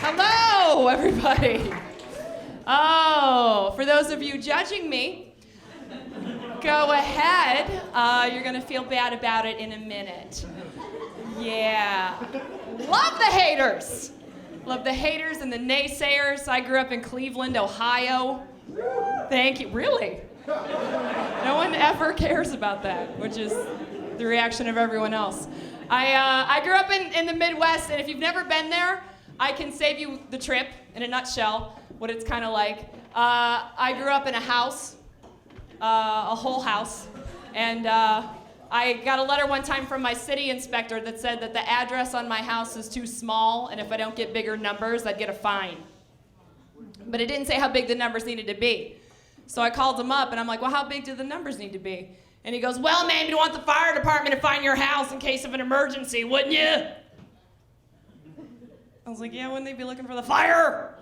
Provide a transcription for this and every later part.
Hello, everybody. Oh, for those of you judging me, go ahead. You're going to feel bad about it in a minute. Yeah. Love the haters. Love the haters and the naysayers. I grew up in Cleveland, Ohio. Thank you. Really? No one ever cares about that, which is the reaction of everyone else. I grew up in the Midwest, and if you've never been there, I can save you the trip in a nutshell, what it's kind of like. I grew up in a house, a whole house, and I got a letter one time from my city inspector that said that the address on my house is too small, and if I don't get bigger numbers, I'd get a fine. But it didn't say how big the numbers needed to be. So I called him up, and I'm like, well, how big do the numbers need to be? And he goes, well, man, you'd want the fire department to find your house in case of an emergency, wouldn't you? I was like, yeah, wouldn't they be looking for the fire?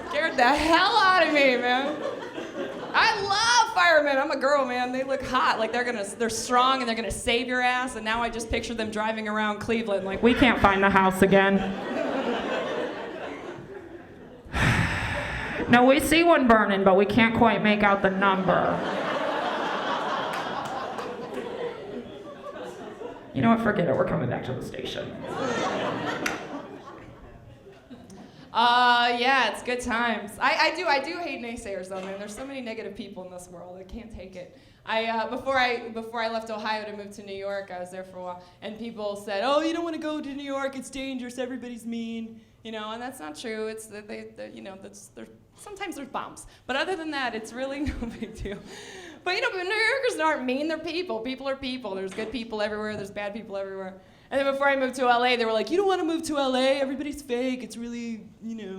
Scared the hell out of me, man. I love firemen. I'm a girl, man. They look hot. Like they're strong and they're gonna save your ass. And now I just picture them driving around Cleveland like, we can't find the house again. No, we see one burning, but we can't quite make out the number. You know what? Forget it. We're coming back to the station. Yeah, it's good times. I do hate naysayers though, man. There's so many negative people in this world. I can't take it. Before I left Ohio to move to New York, I was there for a while, and people said, "Oh, you don't want to go to New York. It's dangerous. Everybody's mean." You know, and that's not true. It's that sometimes there's bombs, but other than that, it's really no big deal. But New Yorkers aren't mean. They're people. People are people. There's good people everywhere. There's bad people everywhere. And then before I moved to LA, they were like, you don't want to move to LA, everybody's fake, it's really,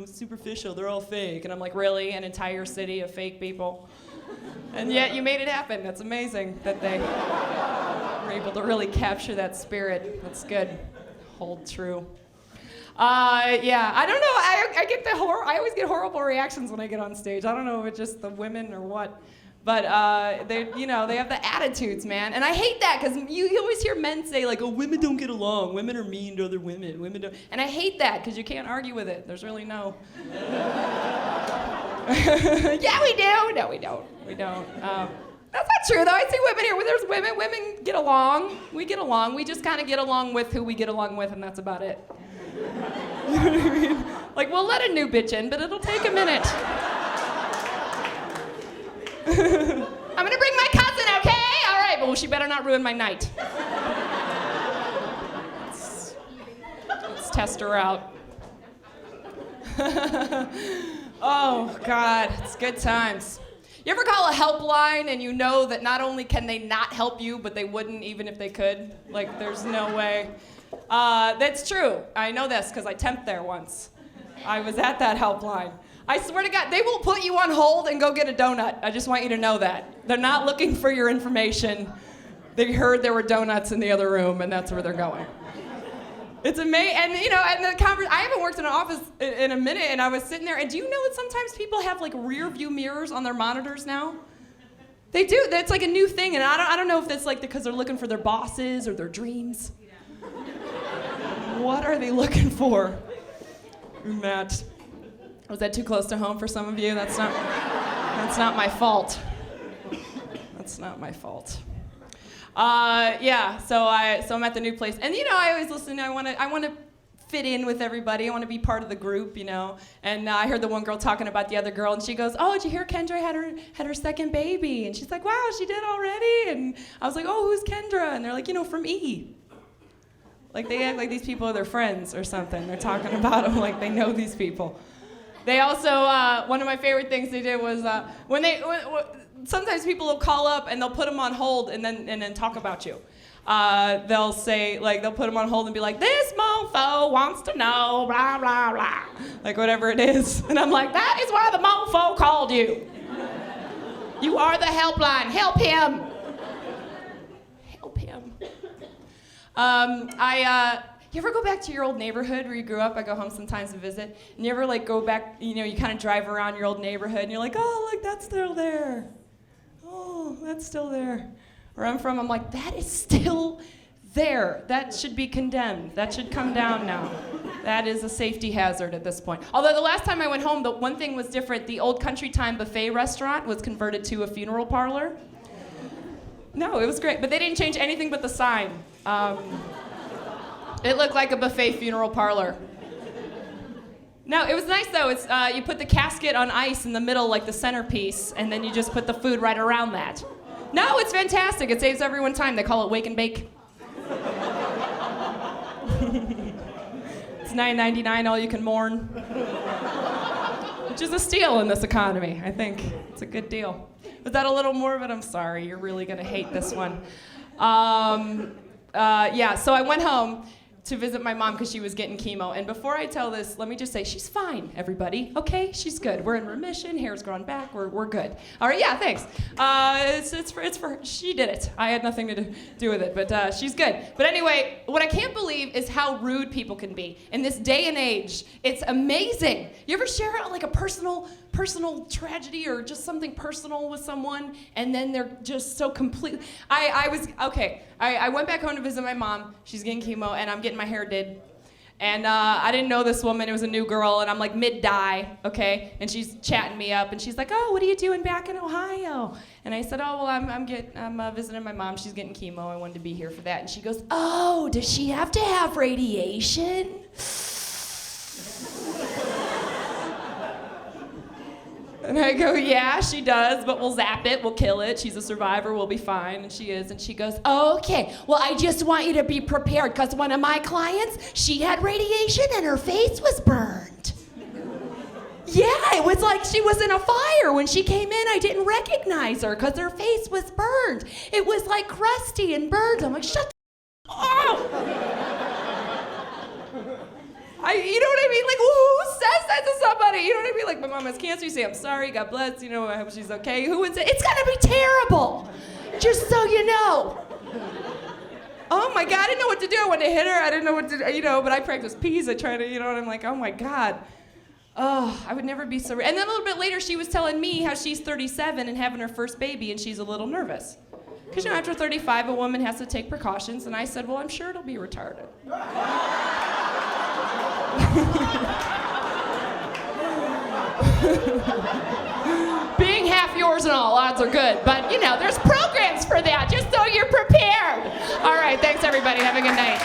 superficial, they're all fake. And I'm like, really? An entire city of fake people? And yet you made it happen. That's amazing that they were able to really capture that spirit. That's good. Hold true. Yeah, I don't know, I always get horrible reactions when I get on stage. I don't know if it's just the women or what. But they have the attitudes, man. And I hate that, because you always hear men say, like, oh, women don't get along. Women are mean to other women. Women don't. And I hate that, because you can't argue with it. There's really no. Yeah, we do. No, we don't. We don't. That's not true, though. I see women here. There's women. Women get along. We get along. We just kind of get along with who we get along with, and that's about it. You know what I mean? Like, we'll let a new bitch in, but it'll take a minute. I'm gonna bring my cousin, okay? All right, but she better not ruin my night. Let's test her out. Oh, God, it's good times. You ever call a helpline and you know that not only can they not help you, but they wouldn't even if they could? Like, there's no way. That's true. I know this because I temped there once. I was at that helpline. I swear to God, they will put you on hold and go get a donut. I just want you to know that. They're not looking for your information. They heard there were donuts in the other room, and that's where they're going. It's amazing. And, and I haven't worked in an office in a minute, and I was sitting there, and do you know that sometimes people have, like, rear view mirrors on their monitors now? They do. That's, like, a new thing, and I don't know if that's, like, because they're looking for their bosses or their dreams. What are they looking for? Matt. Was that too close to home for some of you? That's not my fault. That's not my fault. Yeah, so I'm at the new place. And I always listen, I want to fit in with everybody. I want to be part of the group, And I heard the one girl talking about the other girl, and she goes, "Oh, did you hear Kendra had her second baby?" And she's like, "Wow, she did already?" And I was like, "Oh, who's Kendra?" And they're like, from E! Like, they act like these people are their friends or something. They're talking about them like they know these people. They also, one of my favorite things they did was sometimes people will call up and they'll put them on hold and then talk about you. They'll say, like, they'll put them on hold and be like, "This mofo wants to know, blah, blah, blah." Like, whatever it is. And I'm like, that is why the mofo called you. You are the helpline. Help him. Help him. You ever go back to your old neighborhood where you grew up? I go home sometimes to visit. And you ever like go back, you know, you kind of drive around your old neighborhood and you're like, oh, look, that's still there. Oh, that's still there. Where I'm from, I'm like, that is still there. That should be condemned. That should come down now. That is a safety hazard at this point. Although the last time I went home, the one thing was different. The old Country Time buffet restaurant was converted to a funeral parlor. No, it was great, but they didn't change anything but the sign. It looked like a buffet funeral parlor. No, it was nice though. It's you put the casket on ice in the middle, like the centerpiece, and then you just put the food right around that. No, it's fantastic. It saves everyone time. They call it wake and bake. It's $9.99, all you can mourn. Which is a steal in this economy, I think. It's a good deal. Was that a little morbid? I'm sorry. You're really gonna hate this one. Yeah, so I went home to visit my mom because she was getting chemo. And before I tell this, let me just say she's fine, everybody. Okay, she's good. We're in remission. Hair's grown back. We're good. All right, yeah, thanks. It's for her. She did it. I had nothing to do with it, but she's good. But anyway, what I can't believe is how rude people can be in this day and age. It's amazing. You ever share like a personal tragedy or just something personal with someone, and then they're just so complete. I went back home to visit my mom. She's getting chemo, and I'm getting my hair did. And I didn't know this woman. It was a new girl, and I'm like mid-dye, okay? And she's chatting me up, and she's like, oh, what are you doing back in Ohio? And I said, oh, well, I'm visiting my mom. She's getting chemo. I wanted to be here for that. And she goes, oh, does she have to have radiation? And I go, yeah, she does, but we'll zap it, we'll kill it. She's a survivor, we'll be fine, and she is. And she goes, oh, okay, well, I just want you to be prepared, because one of my clients, she had radiation and her face was burned. Yeah, it was like she was in a fire. When she came in, I didn't recognize her, because her face was burned. It was like crusty and burned. I'm like, shut the up. You know what I mean? Like, who says that to somebody? You know what I mean? Like, my mom has cancer. You say, I'm sorry, God bless, you know, I hope she's okay. Who would say, it's gonna be terrible, just so you know. Oh my God, I didn't know what to do. I wanted to hit her. I didn't know what to do, you know, but I practice peas. I try to, you know, and I'm like, oh my God. Oh, I would never be so, and then a little bit later, she was telling me how she's 37 and having her first baby, and she's a little nervous. Because, you know, after 35, a woman has to take precautions, and I said, well, I'm sure it'll be retarded. Being half yours and all, odds are good. But, you know, there's programs for that, just so you're prepared. All right, thanks, everybody. Have a good night.